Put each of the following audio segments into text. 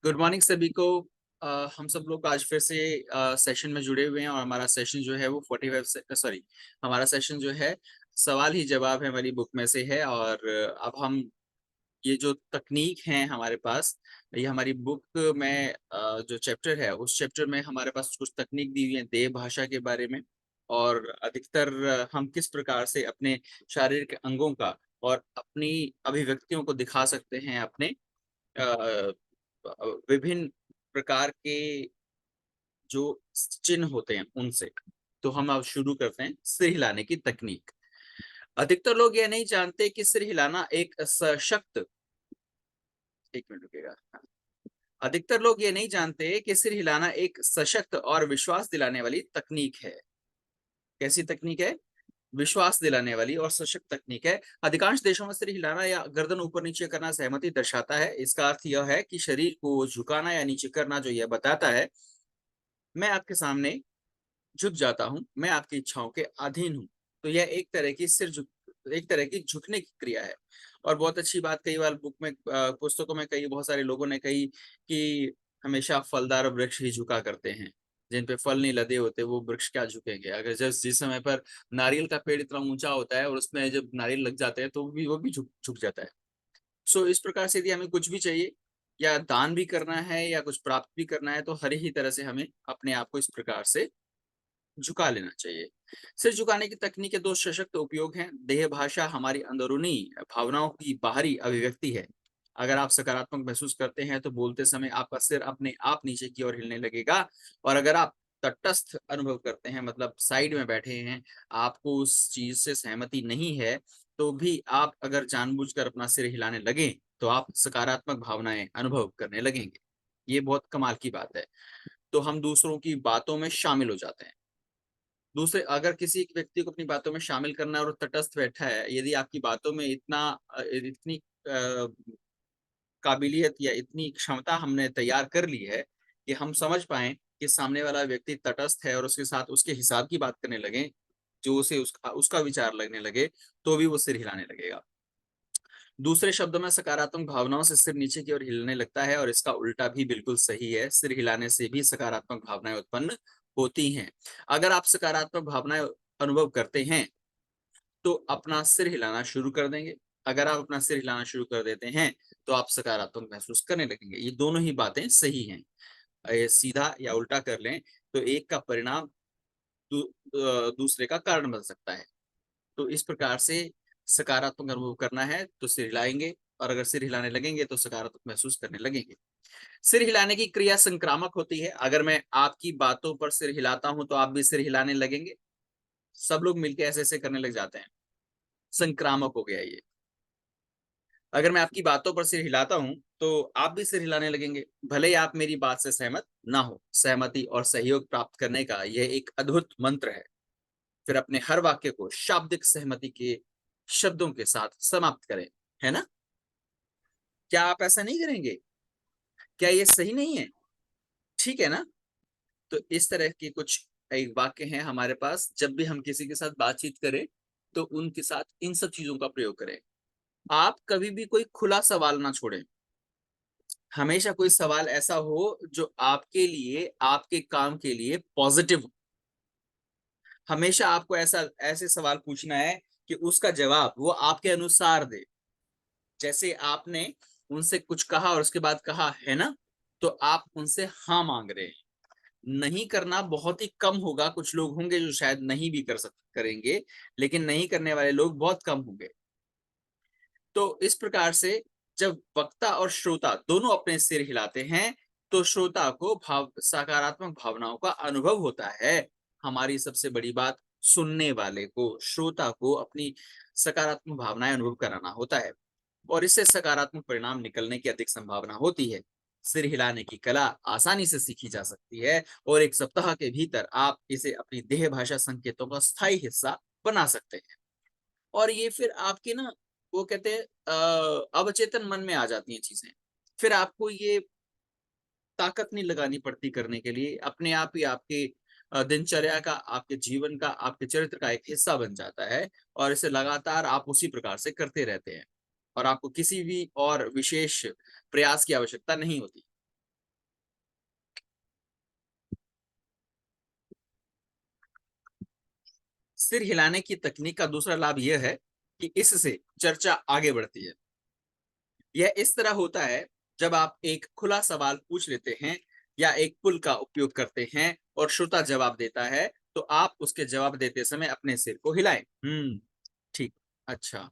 Good morning सभी को। हम सब लोग आज फिर से सेशन में जुड़े हुए हैं और हमारा सेशन जो है वो 45 से सॉरी हमारा सेशन जो है सवाल ही जवाब है हमारी बुक में से है। और अब हम ये जो तकनीक है हमारे पास, ये हमारी बुक में जो चैप्टर है उस चैप्टर में हमारे पास कुछ तकनीक दी हुई है देह भाषा के बारे में। और अधिकतर हम किस प्रकार से अपने शारीरिक अंगों का और अपनी अभिव्यक्तियों को दिखा सकते हैं अपने अ, विभिन्न प्रकार के जो चिन्ह होते हैं उनसे। तो हम अब शुरू करते हैं सिर हिलाने की तकनीक। अधिकतर लोग यह नहीं जानते कि सिर हिलाना एक सशक्त, एक मिनट रुकेगा। हाँ। अधिकतर लोग ये नहीं जानते कि सिर हिलाना एक सशक्त और विश्वास दिलाने वाली तकनीक है। कैसी तकनीक है? विश्वास दिलाने वाली और सशक्त तकनीक है। अधिकांश देशों में सिर हिलाना या गर्दन ऊपर नीचे करना सहमति दर्शाता है। इसका अर्थ यह है कि शरीर को झुकाना या नीचे करना जो यह बताता है, मैं आपके सामने झुक जाता हूँ, मैं आपकी इच्छाओं के अधीन हूँ। तो यह एक तरह की झुकने की क्रिया है। और बहुत अच्छी बात कई बार बुक में पुस्तकों में कई बहुत सारे लोगों ने कही कि हमेशा फलदार वृक्ष ही झुका करते हैं, जिन पे फल नहीं लदे होते वो वृक्ष क्या झुकेंगे। अगर जिस समय पर नारियल का पेड़ इतना ऊंचा होता है और उसमें जब नारियल लग जाते हैं तो वो भी झुक झुक जाता है। सो इस प्रकार से यदि हमें कुछ भी चाहिए या दान भी करना है या कुछ प्राप्त भी करना है तो हर ही तरह से हमें अपने आप को इस प्रकार से झुका लेना चाहिए। सिर झुकाने की तकनीक के दो सशक्त उपयोग हैं। देह भाषा हमारी अंदरूनी भावनाओं की बाहरी अभिव्यक्ति है। अगर आप सकारात्मक महसूस करते हैं तो बोलते समय आपका सिर अपने आप नीचे की ओर हिलने लगेगा। और अगर आप तटस्थ अनुभव करते हैं, मतलब साइड में बैठे हैं, आपको उस चीज से सहमति नहीं है, तो भी आप अगर जानबूझकर अपना सिर हिलाने लगे तो आप सकारात्मक भावनाएं अनुभव करने लगेंगे। ये बहुत कमाल की बात है। तो हम दूसरों की बातों में शामिल हो जाते हैं। दूसरे, अगर किसी एक व्यक्ति को अपनी बातों में शामिल करना है और तटस्थ बैठा है, यदि आपकी बातों में इतनी काबिलियत या इतनी क्षमता हमने तैयार कर ली है कि हम समझ पाए कि सामने वाला व्यक्ति तटस्थ है और उसके साथ उसके हिसाब की बात करने लगे, जो उसे उसका उसका विचार लगने लगे, तो भी वो सिर हिलाने लगेगा। दूसरे शब्दों में सकारात्मक भावनाओं से सिर नीचे की ओर हिलने लगता है और इसका उल्टा भी बिल्कुल सही है। सिर हिलाने से भी सकारात्मक भावनाएं उत्पन्न होती हैं। अगर आप सकारात्मक भावनाएं अनुभव करते हैं तो अपना सिर हिलाना शुरू कर देंगे। अगर आप अपना सिर हिलाना शुरू कर देते हैं तो आप सकारात्मक महसूस करने लगेंगे। ये दोनों ही बातें सही हैं। सीधा या उल्टा कर लें तो एक का परिणाम दूसरे का कारण बन सकता है। तो इस प्रकार से सकारात्मक अनुभव करना है तो सिर हिलाएंगे, और अगर सिर हिलाने लगेंगे तो सकारात्मक महसूस करने लगेंगे। सिर हिलाने की क्रिया संक्रामक होती है। अगर मैं आपकी बातों पर सिर हिलाता हूं तो आप भी सिर हिलाने लगेंगे। सब लोग मिलकर ऐसे ऐसे करने लग जाते हैं। संक्रामक हो गया ये। अगर मैं आपकी बातों पर सिर हिलाता हूं तो आप भी सिर हिलाने लगेंगे, भले ही आप मेरी बात से सहमत ना हो। सहमति और सहयोग प्राप्त करने का यह एक अद्भुत मंत्र है। फिर अपने हर वाक्य को शाब्दिक सहमति के शब्दों के साथ समाप्त करें, है ना? क्या आप ऐसा नहीं करेंगे? क्या ये सही नहीं है? ठीक है ना? तो इस तरह के कुछ एक वाक्य हैं हमारे पास। जब भी हम किसी के साथ बातचीत करें तो उनके साथ इन सब चीजों का प्रयोग करें। आप कभी भी कोई खुला सवाल ना छोड़ें। हमेशा कोई सवाल ऐसा हो जो आपके लिए, आपके काम के लिए पॉजिटिव हो। हमेशा आपको ऐसा ऐसे सवाल पूछना है कि उसका जवाब वो आपके अनुसार दे। जैसे आपने उनसे कुछ कहा और उसके बाद कहा है ना, तो आप उनसे हाँ मांग रहे हैं। नहीं करना बहुत ही कम होगा। कुछ लोग होंगे जो शायद नहीं भी करेंगे, लेकिन नहीं करने वाले लोग बहुत कम होंगे। तो इस प्रकार से जब वक्ता और श्रोता दोनों अपने सिर हिलाते हैं तो श्रोता को सकारात्मक भावनाओं का अनुभव होता है। हमारी सबसे बड़ी बात, सुनने वाले को, श्रोता को अपनी सकारात्मक भावनाएं अनुभव कराना होता है और इससे सकारात्मक परिणाम निकलने की अधिक संभावना होती है। सिर हिलाने की कला आसानी से सीखी जा सकती है और एक सप्ताह के भीतर आप इसे अपनी देह भाषा संकेतों का स्थायी हिस्सा बना सकते हैं। और ये फिर आपके ना, वो कहते हैं अवचेतन मन में आ जाती हैं चीजें। फिर आपको ये ताकत नहीं लगानी पड़ती करने के लिए। अपने आप ही आपके दिनचर्या का, आपके जीवन का, आपके चरित्र का एक हिस्सा बन जाता है और इसे लगातार आप उसी प्रकार से करते रहते हैं और आपको किसी भी और विशेष प्रयास की आवश्यकता नहीं होती। सिर हिलाने की तकनीक का दूसरा लाभ यह है कि इससे चर्चा आगे बढ़ती है। यह इस तरह होता है जब आप एक खुला सवाल पूछ लेते हैं या एक पुल का उपयोग करते हैं और श्रोता जवाब देता है, तो आप उसके जवाब देते समय अपने सिर को हिलाएं। ठीक। अच्छा।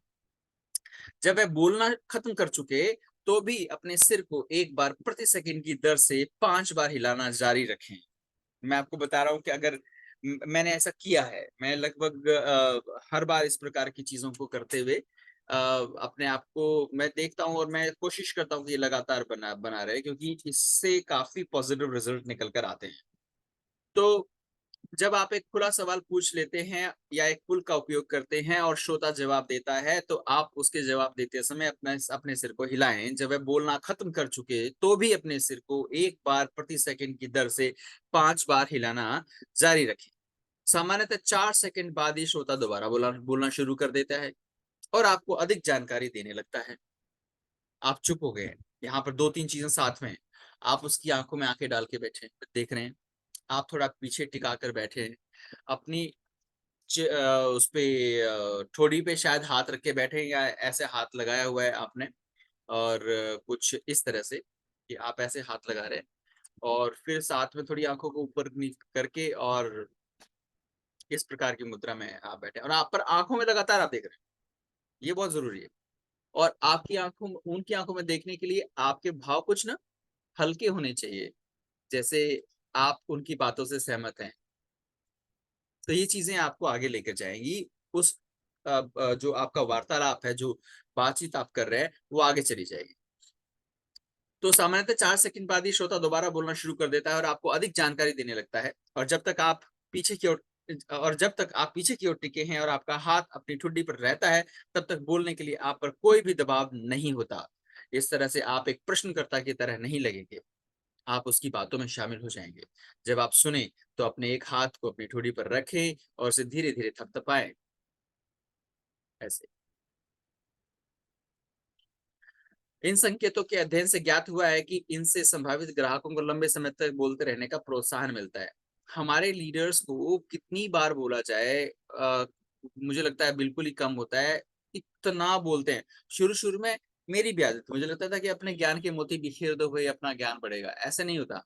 जब वह बोलना खत्म कर चुके, तो भी अपने सिर को एक बार प्रति सेकंड की दर से 5 बार हिलाना जारी रखें। मैं आपको बता रहा हूँ कि अगर मैंने ऐसा किया है, मैं लगभग हर बार इस प्रकार की चीजों को करते हुए अपने आप को मैं देखता हूँ और मैं कोशिश करता हूँ कि ये लगातार बना बना रहे, क्योंकि इससे काफी पॉजिटिव रिजल्ट निकल कर आते हैं। तो जब आप एक खुला सवाल पूछ लेते हैं या एक पुल का उपयोग करते हैं और श्रोता जवाब देता है, तो आप उसके जवाब देते समय अपना अपने सिर को हिलाएं। जब वह बोलना खत्म कर चुके, तो भी अपने सिर को एक बार प्रति सेकंड की दर से 5 बार हिलाना जारी रखें। सामान्यतः 4 सेकंड बाद ही श्रोता दोबारा बोलना शुरू कर देता है और आपको अधिक जानकारी देने लगता है। आप चुप हो गए हैं। यहाँ पर 2-3 चीजें साथ में हैं। आप उसकी आंखों में आंखें डाल के बैठे देख रहे हैं। आप थोड़ा पीछे टिका कर बैठे हैं। अपनी उस पे ठोड़ी पे शायद हाथ रख के बैठे हैं या ऐसे हाथ लगाया हुआ है आपने, और कुछ इस तरह से कि आप ऐसे हाथ लगा रहे हैं और फिर साथ में थोड़ी आंखों को ऊपर नीचे करके और इस प्रकार की मुद्रा में आप बैठे हैं और आप पर आंखों में लगातार आप देख रहे हैं। ये बहुत जरूरी है। और आपकी आंखों उनकी आंखों में देखने के लिए आपके भाव कुछ ना हल्के होने चाहिए, जैसे आप उनकी बातों से सहमत हैं। तो ये चीजें आपको आगे लेकर जाएंगी। उस जो आपका वार्तालाप है, जो बातचीत आप कर रहे हैं, वो आगे चली जाएगी। तो सामान्यतः 4 सेकंड बाद ही श्रोता दोबारा बोलना शुरू कर देता है और आपको अधिक जानकारी देने लगता है। और जब तक आप पीछे की ओर टिके हैं और आपका हाथ अपनी ठुड्डी पर रहता है, तब तक बोलने के लिए आप पर कोई भी दबाव नहीं होता। इस तरह से आप एक प्रश्नकर्ता की तरह नहीं लगेंगे, आप उसकी बातों में शामिल हो जाएंगे। जब आप सुने, तो अपने एक हाथ को अपनी ठोड़ी पर रखें और उसे धीरे धीरे थपथपाएं, ऐसे। इन संकेतों के अध्ययन से ज्ञात हुआ है कि इनसे संभावित ग्राहकों को लंबे समय तक बोलते रहने का प्रोत्साहन मिलता है। हमारे लीडर्स को कितनी बार बोला जाए, मुझे लगता है बिल्कुल ही कम होता है। इतना बोलते हैं। शुरू शुरू में मेरी भी आदत, मुझे लगता था कि अपने ज्ञान के मोती बिखेर दो भाई, अपना ज्ञान बढ़ेगा। ऐसा नहीं होता।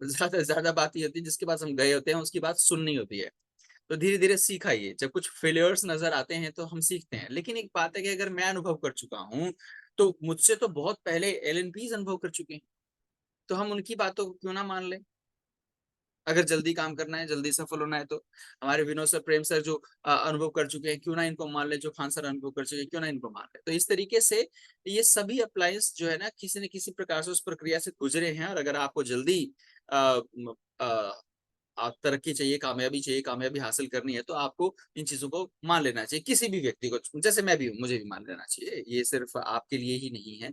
ज्यादा ज्यादा बात ये होती है, जिसके पास हम गए होते हैं उसकी बात सुननी होती है। तो धीरे धीरे सीखा। ये जब कुछ फेलियर्स नजर आते हैं तो हम सीखते हैं। लेकिन एक बात है कि अगर मैं अनुभव कर चुका हूं, तो मुझसे तो बहुत पहले एलएनपीज अनुभव कर चुके हैं, तो हम उनकी बातों को क्यों ना मान लें। अगर जल्दी काम करना है, जल्दी सफल होना है, तो हमारे विनोद सर, प्रेम सर जो अनुभव कर चुके हैं, क्यों ना इनको मान ले। जो खान सर अनुभव कर चुके हैं, क्यों ना इनको मान ले। तो इस तरीके से ये सभी अप्लायंस जो है ना, किसी न किसी प्रकार से उस प्रक्रिया से गुजरे हैं। और अगर आपको जल्दी आ, आप तरक्की चाहिए, कामयाबी चाहिए, कामयाबी हासिल करनी है, तो आपको इन चीजों को मान लेना चाहिए। किसी भी व्यक्ति को, जैसे मैं भी हूँ, मुझे भी मान लेना चाहिए। ये सिर्फ आपके लिए ही नहीं है।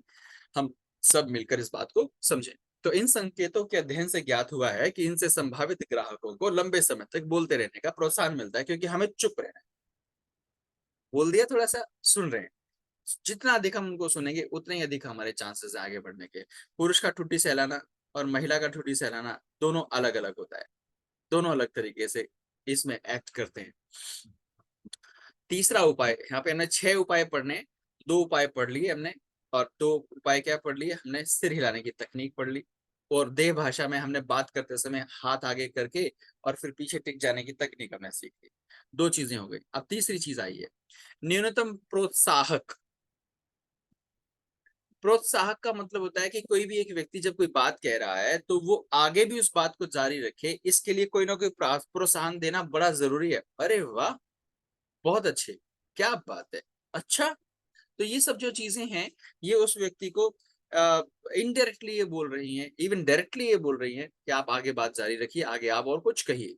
हम सब मिलकर इस बात को समझें। तो इन संकेतों के अध्ययन से ज्ञात हुआ है कि इनसे संभावित ग्राहकों को लंबे समय तक बोलते रहने का प्रोत्साहन मिलता है, क्योंकि हमें चुप रहना है। बोल दिया, थोड़ा सा सुन रहे हैं। जितना अधिक हम उनको सुनेंगे, उतने ही अधिक हमारे चांसेस है आगे बढ़ने के। पुरुष का ठुड्डी सहलाना और महिला का ठुड्डी सहलाना दोनों अलग अलग होता है। दोनों अलग तरीके से इसमें एक्ट करते हैं। तीसरा उपाय, यहाँ पे हमने 6 उपाय पढ़ने, 2 उपाय पढ़ लिए हमने। और 2 उपाय क्या पढ़ लिए हमने? सिर हिलाने की तकनीक पढ़ ली, और देह भाषा में हमने बात करते समय हाथ आगे करके और फिर पीछे टिक जाने की तकनीक हमने सीख ली। 2 चीजें हो गई। अब तीसरी चीज आई है, न्यूनतम प्रोत्साहक। प्रोत्साहक का मतलब होता है कि कोई भी एक व्यक्ति जब कोई बात कह रहा है, तो वो आगे भी उस बात को जारी रखे, इसके लिए कोई ना कोई प्रोत्साहन देना बड़ा जरूरी है। अरे वाह, बहुत अच्छे, क्या बात है, अच्छा। तो ये सब जो चीजें हैं, ये उस व्यक्ति को इनडायरेक्टली ये बोल रही हैं, इवन डायरेक्टली ये बोल रही हैं कि आप आगे बात जारी रखिए, आगे आप और कुछ कहिए।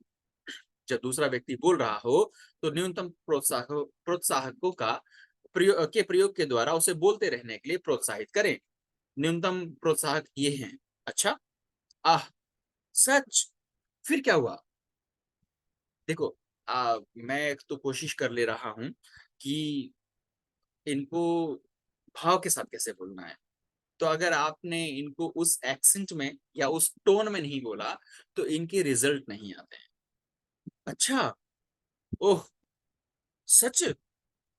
जब दूसरा व्यक्ति बोल रहा हो, तो न्यूनतम प्रोत्साहकों का प्रयोग के द्वारा उसे बोलते रहने के लिए प्रोत्साहित करें। न्यूनतम प्रोत्साहक ये हैं। अच्छा, आह, सच, फिर क्या हुआ? देखो, मैं तो कोशिश कर ले रहा हूं कि इनको भाव के साथ कैसे बोलना है। तो अगर आपने इनको उस एक्सेंट में या उस टोन में नहीं बोला, तो इनके रिजल्ट नहीं आते हैं। अच्छा, ओह, सच?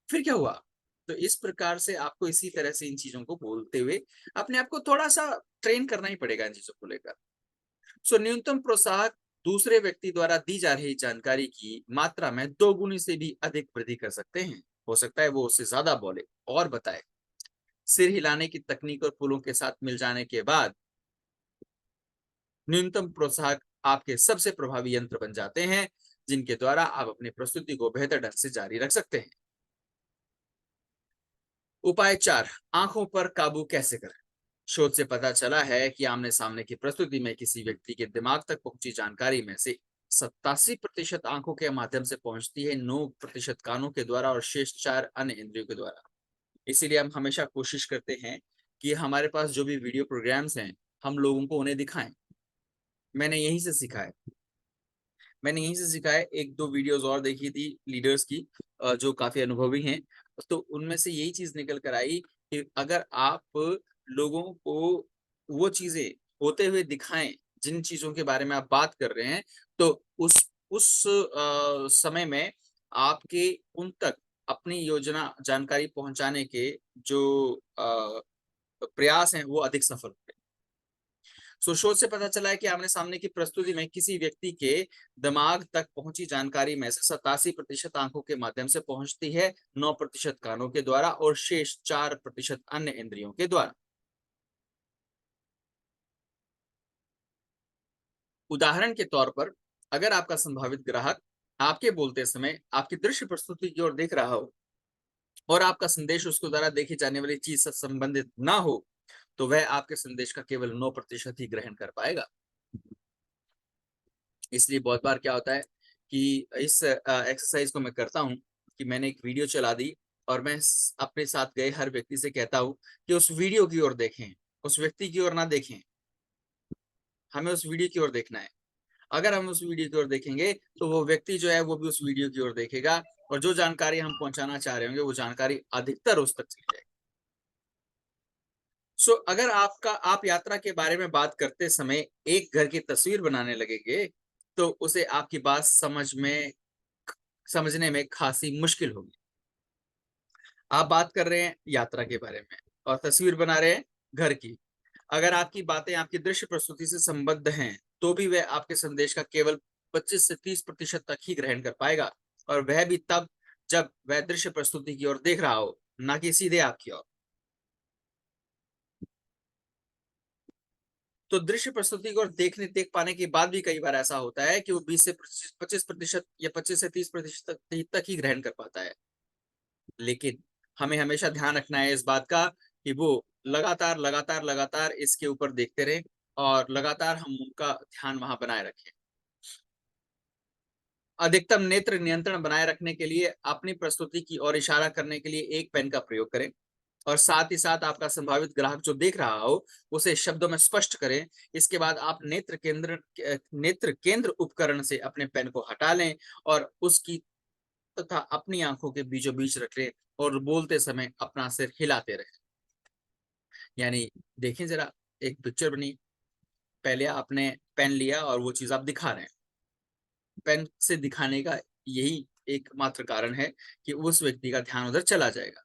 फिर क्या हुआ? तो इस प्रकार से आपको इसी तरह से इन चीजों को बोलते हुए अपने आप को थोड़ा सा ट्रेन करना ही पड़ेगा इन चीजों को लेकर। सो न्यूनतम प्रोत्साहक दूसरे व्यक्ति द्वारा दी जा रही जानकारी की मात्रा में 2 गुनी से भी अधिक वृद्धि कर सकते हैं। हो सकता है वो उससे ज्यादा बोले और बताए। सिर हिलाने की तकनीक और पुलों के साथ मिल जाने के बाद न्यूनतम प्रोत्साहक आपके सबसे प्रभावी यंत्र बन जाते हैं, जिनके द्वारा आप अपनी प्रस्तुति को बेहतर ढंग से जारी रख सकते हैं। उपाय 4, आंखों पर काबू कैसे करें। शोध से पता चला है कि आमने सामने की प्रस्तुति में किसी व्यक्ति के दिमाग तक पहुंची जानकारी में से 87% आंखों के माध्यम से पहुंचती है, 9% कानों के द्वारा और शेष 4 अन्य इंद्रियों के द्वारा। इसीलिए हम हमेशा कोशिश करते हैं कि हमारे पास जो भी वीडियो प्रोग्राम्स हैं, हम लोगों को उन्हें दिखाएं। मैंने यहीं से सीखा है। मैंने यहीं से सीखा है। एक दो वीडियोस और देखी थी लीडर्स की, जो काफी अनुभवी हैं। तो उनमें से यही चीज निकल कर आई कि अगर आप लोगों को वो चीजें होते हुए दिखाएं जिन चीजों के बारे में आप बात कर रहे हैं, तो उस समय में आपके उन तक अपनी योजना जानकारी पहुंचाने के जो प्रयास हैं वो अधिक सफल होंगे। सो शोध से पता चला है कि आमने सामने की प्रस्तुति में किसी व्यक्ति के दिमाग तक पहुंची जानकारी में से 87% आंखों के माध्यम से पहुंचती है, 9% कानों के द्वारा और शेष 4% अन्य इंद्रियों के द्वारा। उदाहरण के तौर पर, अगर आपका संभावित ग्राहक आपके बोलते समय आपकी दृश्य प्रस्तुति की ओर देख रहा हो और आपका संदेश उसके द्वारा देखी जाने वाली चीज से संबंधित ना हो, तो वह आपके संदेश का केवल 9% ही ग्रहण कर पाएगा। इसलिए बहुत बार क्या होता है कि इस एक्सरसाइज को मैं करता हूँ कि मैंने एक वीडियो चला दी और मैं अपने साथ गए हर व्यक्ति से कहता हूँ कि उस वीडियो की ओर देखें, उस व्यक्ति की ओर ना देखें। हमें उस वीडियो की ओर देखना है। अगर हम उस वीडियो की ओर देखेंगे तो वो व्यक्ति जो है वो भी उस वीडियो की ओर देखेगा और जो जानकारी हम पहुंचाना चाह रहे होंगे वो जानकारी अधिकतर उस तक चली जाएगी। सो अगर आप यात्रा के बारे में बात करते समय एक घर की तस्वीर बनाने लगेंगे, तो उसे आपकी बात समझने में खासी मुश्किल होगी। आप बात कर रहे हैं यात्रा के बारे में और तस्वीर बना रहे हैं घर की। अगर आपकी बातें आपकी दृश्य प्रस्तुति से संबद्ध हैं, तो भी वह आपके संदेश का केवल 25 से 30% तक ही ग्रहण कर पाएगा, और वह भी तब जब वह दृश्य प्रस्तुति की ओर देख रहा हो, ना कि सीधे आपकी ओर। तो दृश्य प्रस्तुति को देख पाने के बाद भी कई बार ऐसा होता है कि वो 20 से 25% या 25 से 30% तक ही ग्रहण कर पाता है। लेकिन हमें हमेशा ध्यान रखना है इस बात का कि वो लगातार लगातार लगातार इसके ऊपर देखते रहे और लगातार हम उनका ध्यान वहां बनाए रखें। अधिकतम नेत्र नियंत्रण बनाए रखने के लिए अपनी प्रस्तुति की ओर इशारा करने के लिए एक पेन का प्रयोग करें और साथ ही साथ आपका संभावित ग्राहक जो देख रहा हो उसे शब्दों में स्पष्ट करें। इसके बाद आप नेत्र केंद्र उपकरण से अपने पेन को हटा लें और उसकी तथा अपनी आंखों के बीचों बीच रख लें और बोलते समय अपना सिर हिलाते रहें। यानी देखें जरा, एक पिक्चर बनी, पहले आपने पेन लिया और वो चीज आप दिखा रहे हैं। पेन से दिखाने का यही एकमात्र कारण है कि उस व्यक्ति का ध्यान उधर चला जाएगा।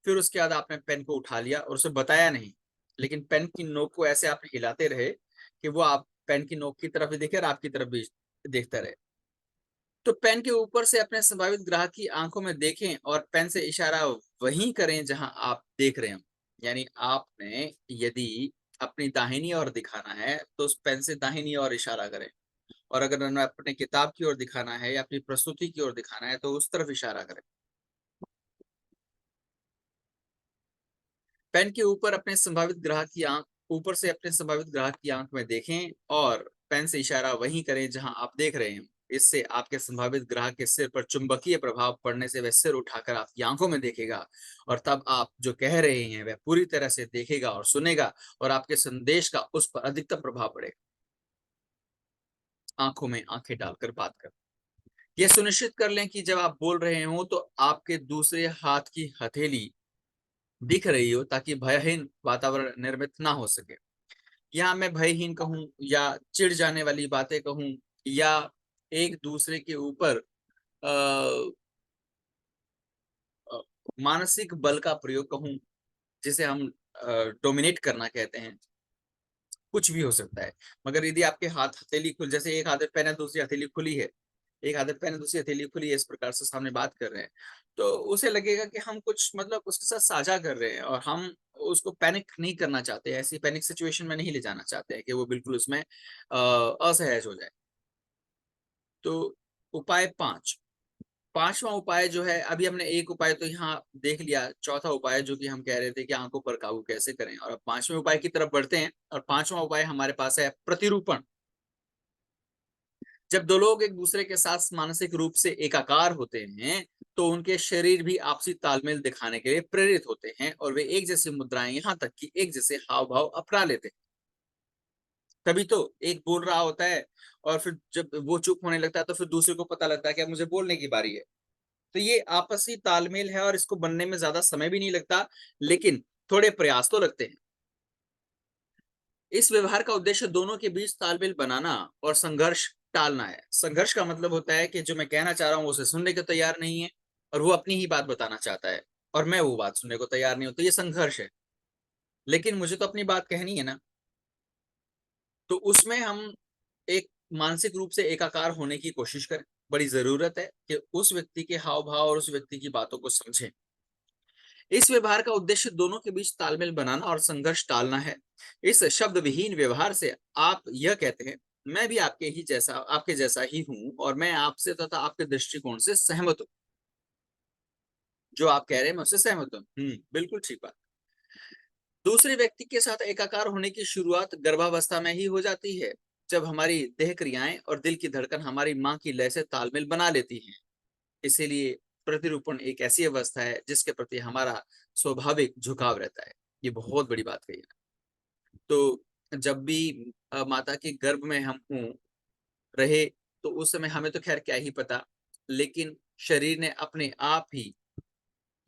फिर उसके बाद आपने पेन को उठा लिया और उसे बताया नहीं, लेकिन पेन की नोक को ऐसे आप हिलाते रहे कि वो आप पेन की नोक की तरफ भी देखे और आपकी तरफ भी देखता रहे। तो पेन के ऊपर से अपने संभावित ग्राहक की आंखों में देखें और पेन से इशारा वहीं करें जहां आप देख रहे हो। यानी आपने यदि अपनी दाहिनी ओर दिखाना है तो उस पेन से दाहिनी ओर इशारा करें, और अगर हमें अपने किताब की ओर दिखाना है या अपनी प्रस्तुति की ओर दिखाना है तो उस तरफ इशारा करें। पेन के ऊपर अपने संभावित ग्राहक की आंख ऊपर से अपने संभावित ग्राहक की आंख में देखें और पेन से इशारा वहीं करें जहां आप देख रहे हैं। इससे आपके संभावित ग्राहक के सिर पर चुंबकीय प्रभाव पड़ने से वह सिर उठाकर आपकी आंखों में देखेगा और तब आप जो कह रहे हैं वह पूरी तरह से देखेगा और सुनेगा और आपके संदेश का उस पर अधिकतम प्रभाव पड़ेगा। आंखों में आंखें डालकर बात कर, यह सुनिश्चित कर लें कि जब आप बोल रहे हो तो आपके दूसरे हाथ की हथेली दिख रही हो ताकि भयहीन वातावरण निर्मित ना हो सके। यहाँ मैं भयहीन कहूं या चिढ़ जाने वाली बातें कहूं या एक दूसरे के ऊपर मानसिक बल का प्रयोग कहूं, जिसे हम डोमिनेट करना कहते हैं, कुछ भी हो सकता है। मगर यदि आपके हाथ हथेली खुल, जैसे एक आदत पेन है दूसरी हथेली खुली है, एक आदत पेन है दूसरी हथेली खुली है, इस प्रकार से सामने बात कर रहे हैं, तो उसे लगेगा कि हम कुछ मतलब उसके साथ साझा कर रहे हैं, और हम उसको पैनिक नहीं करना चाहते, ऐसी पैनिक सिचुएशन में नहीं ले जाना चाहते हैं कि वो बिल्कुल उसमें असहज हो जाए। तो उपाय 5, पांचवा उपाय जो है, अभी हमने एक उपाय तो यहाँ देख लिया, चौथा उपाय जो कि हम कह रहे थे कि आंखों पर काबू कैसे करें, और अब पांचवें उपाय की तरफ बढ़ते हैं। और पांचवा उपाय हमारे पास है प्रतिरूपण। जब दो लोग एक दूसरे के साथ मानसिक रूप से एकाकार होते हैं, तो उनके शरीर भी आपसी तालमेल दिखाने के लिए प्रेरित होते हैं, और वे एक जैसी मुद्राएं, यहाँ तक कि एक जैसे हाव भाव अपना लेते हैं। तभी तो एक बोल रहा होता है, और फिर जब वो चुप होने लगता है तो फिर दूसरे को पता लगता है कि अब मुझे बोलने की बारी है। तो ये आपसी तालमेल है, और इसको बनने में ज्यादा समय भी नहीं लगता, लेकिन थोड़े प्रयास तो लगते हैं। इस व्यवहार का उद्देश्य दोनों के बीच तालमेल बनाना और संघर्ष टालना है। संघर्ष का मतलब होता है कि जो मैं कहना चाह रहा हूँ उसे सुनने को तैयार नहीं है, और वो अपनी ही बात बताना चाहता है, और मैं वो बात सुनने को तैयार नहीं हूं, तो ये संघर्ष है। लेकिन मुझे तो अपनी बात कहनी है ना। तो उसमें हम एक मानसिक रूप से एकाकार होने की कोशिश करें। बड़ी जरूरत है कि उस व्यक्ति के हाव भाव और उस व्यक्ति की बातों को समझें। इस व्यवहार का उद्देश्य दोनों के बीच तालमेल बनाना और संघर्ष टालना है। इस शब्द विहीन व्यवहार से आप यह कहते हैं, मैं भी आपके जैसा ही हूं, और मैं आपसे तथा आपके दृष्टिकोण से सहमत हूं। जो आप कह रहे हैं मैं उससे सहमत हूँ। बिल्कुल ठीक बात। दूसरे व्यक्ति के साथ एकाकार होने की शुरुआत गर्भावस्था में ही हो जाती है, जब हमारी देह क्रियाएं और दिल की धड़कन हमारी मां की लय से तालमेल बना लेती हैं। इसीलिए प्रतिरूपण एक ऐसी अवस्था है जिसके प्रति हमारा स्वाभाविक झुकाव रहता है। ये बहुत बड़ी बात कही है। तो जब भी माता के गर्भ में हम रहे, तो उस समय हमें तो खैर क्या ही पता, लेकिन शरीर ने अपने आप ही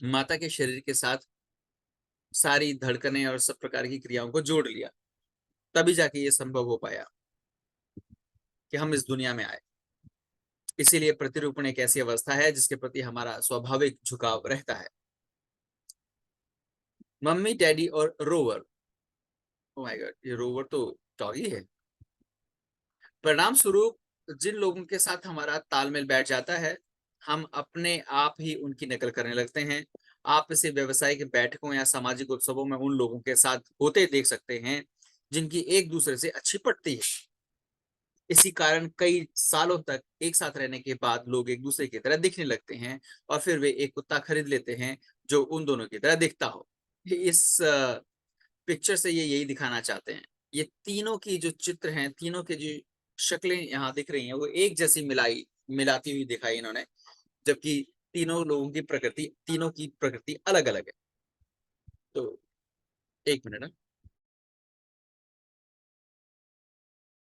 माता के शरीर के साथ सारी धड़कनें और सब प्रकार की क्रियाओं को जोड़ लिया, तभी जाके ये संभव हो पाया कि हम इस दुनिया में आए। इसीलिए प्रतिरूपण एक ऐसी अवस्था है जिसके प्रति हमारा स्वाभाविक झुकाव रहता है। मम्मी डैडी और रोवर। ओ माय गॉड, ये रोवर तो डॉगी है। परिणाम स्वरूप जिन लोगों के साथ हमारा तालमेल बैठ जाता है, हम अपने आप ही उनकी नकल करने लगते हैं। आप इसे व्यवसायिक बैठकों या सामाजिक उत्सवों में उन लोगों के साथ होते देख सकते हैं जिनकी एक दूसरे से अच्छी पटती है। इसी कारण कई सालों तक एक साथ रहने के बाद लोग एक दूसरे की तरह दिखने लगते हैं, और फिर वे एक कुत्ता खरीद लेते हैं जो उन दोनों की तरह दिखता हो। इस पिक्चर से ये यही दिखाना चाहते हैं। ये तीनों की जो चित्र हैं, तीनों की जो शक्लें यहाँ दिख रही हैं, वो एक जैसी मिलाती हुई दिखाई इन्होंने, जबकि तीनों की प्रकृति अलग अलग है। तो एक मिनट।